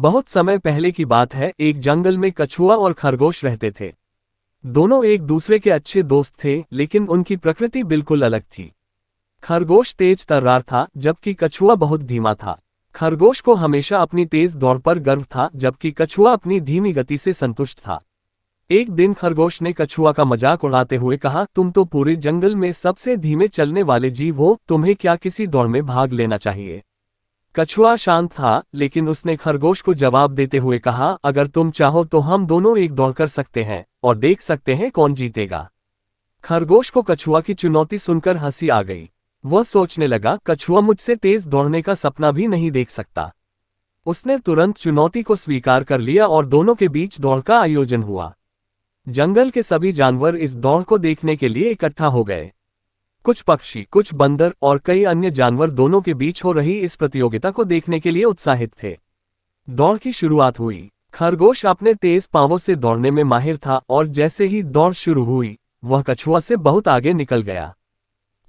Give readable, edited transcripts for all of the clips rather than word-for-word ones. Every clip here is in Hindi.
बहुत समय पहले की बात है, एक जंगल में कछुआ और खरगोश रहते थे। दोनों एक दूसरे के अच्छे दोस्त थे, लेकिन उनकी प्रकृति बिल्कुल अलग थी। खरगोश तेज तर्रार था, जबकि कछुआ बहुत धीमा था। खरगोश को हमेशा अपनी तेज दौड़ पर गर्व था, जबकि कछुआ अपनी धीमी गति से संतुष्ट था। एक दिन खरगोश ने कछुआ का मजाक उड़ाते हुए कहा, तुम तो पूरे जंगल में सबसे धीमे चलने वाले जीव हो, तुम्हें क्या किसी दौड़ में भाग लेना चाहिए? कछुआ शांत था, लेकिन उसने खरगोश को जवाब देते हुए कहा, अगर तुम चाहो तो हम दोनों एक दौड़ कर सकते हैं और देख सकते हैं कौन जीतेगा। खरगोश को कछुआ की चुनौती सुनकर हंसी आ गई। वह सोचने लगा, कछुआ मुझसे तेज दौड़ने का सपना भी नहीं देख सकता। उसने तुरंत चुनौती को स्वीकार कर लिया और दोनों के बीच दौड़ का आयोजन हुआ। जंगल के सभी जानवर इस दौड़ को देखने के लिए इकट्ठा हो गए। कुछ पक्षी, कुछ बंदर और कई अन्य जानवर दोनों के बीच हो रही इस प्रतियोगिता को देखने के लिए उत्साहित थे। दौड़ की शुरुआत हुई। खरगोश अपने तेज पांवों से दौड़ने में माहिर था और जैसे ही दौड़ शुरू हुई, वह कछुआ से बहुत आगे निकल गया।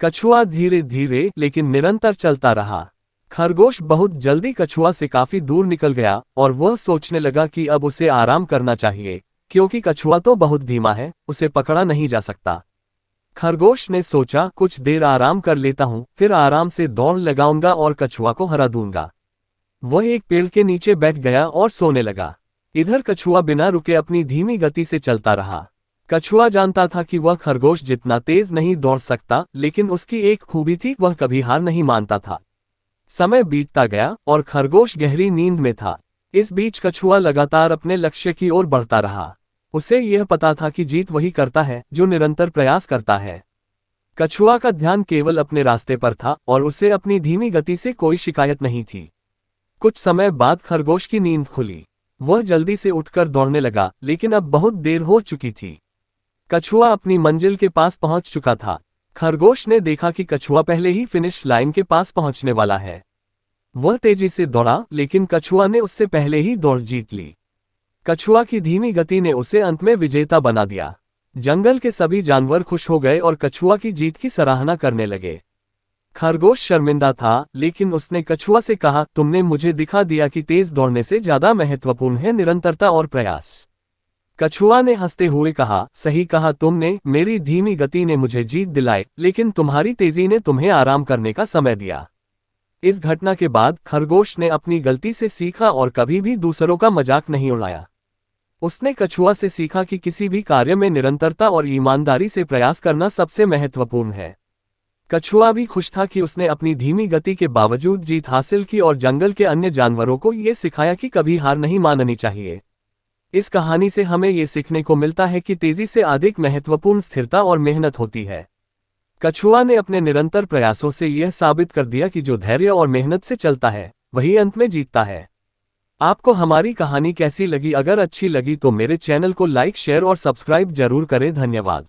कछुआ धीरे धीरे लेकिन निरंतर चलता रहा। खरगोश बहुत जल्दी कछुआ से काफी दूर निकल गया और वह सोचने लगा कि अब उसे आराम करना चाहिए, क्योंकि कछुआ तो बहुत धीमा है, उसे पकड़ा नहीं जा सकता। खरगोश ने सोचा, कुछ देर आराम कर लेता हूं, फिर आराम से दौड़ लगाऊंगा और कछुआ को हरा दूंगा। वह एक पेड़ के नीचे बैठ गया और सोने लगा। इधर कछुआ बिना रुके अपनी धीमी गति से चलता रहा। कछुआ जानता था कि वह खरगोश जितना तेज नहीं दौड़ सकता, लेकिन उसकी एक खूबी थी, वह कभी हार नहीं मानता था। समय बीतता गया और खरगोश गहरी नींद में था। इस बीच कछुआ लगातार अपने लक्ष्य की ओर बढ़ता रहा। उसे यह पता था कि जीत वही करता है जो निरंतर प्रयास करता है। कछुआ का ध्यान केवल अपने रास्ते पर था और उसे अपनी धीमी गति से कोई शिकायत नहीं थी। कुछ समय बाद खरगोश की नींद खुली। वह जल्दी से उठकर दौड़ने लगा, लेकिन अब बहुत देर हो चुकी थी। कछुआ अपनी मंजिल के पास पहुंच चुका था। खरगोश ने देखा कि कछुआ पहले ही फिनिश लाइन के पास पहुंचने वाला है। वह तेजी से दौड़ा, लेकिन कछुआ ने उससे पहले ही दौड़ जीत ली। कछुआ की धीमी गति ने उसे अंत में विजेता बना दिया। जंगल के सभी जानवर खुश हो गए और कछुआ की जीत की सराहना करने लगे। खरगोश शर्मिंदा था, लेकिन उसने कछुआ से कहा, तुमने मुझे दिखा दिया कि तेज दौड़ने से ज्यादा महत्वपूर्ण है निरंतरता और प्रयास। कछुआ ने हंसते हुए कहा, सही कहा तुमने, मेरी धीमी गति ने मुझे जीत दिलाई, लेकिन तुम्हारी तेजी ने तुम्हें आराम करने का समय दिया। इस घटना के बाद खरगोश ने अपनी गलती से सीखा और कभी भी दूसरों का मजाक नहीं उड़ाया। उसने कछुआ से सीखा कि किसी भी कार्य में निरंतरता और ईमानदारी से प्रयास करना सबसे महत्वपूर्ण है। कछुआ भी खुश था कि उसने अपनी धीमी गति के बावजूद जीत हासिल की और जंगल के अन्य जानवरों को ये सिखाया कि कभी हार नहीं माननी चाहिए। इस कहानी से हमें ये सीखने को मिलता है कि तेजी से अधिक महत्वपूर्ण स्थिरता और मेहनत होती है। कछुआ ने अपने निरंतर प्रयासों से यह साबित कर दिया कि जो धैर्य और मेहनत से चलता है, वही अंत में जीतता है। आपको हमारी कहानी कैसी लगी? अगर अच्छी लगी तो मेरे चैनल को लाइक, शेयर और सब्सक्राइब जरूर करें। धन्यवाद।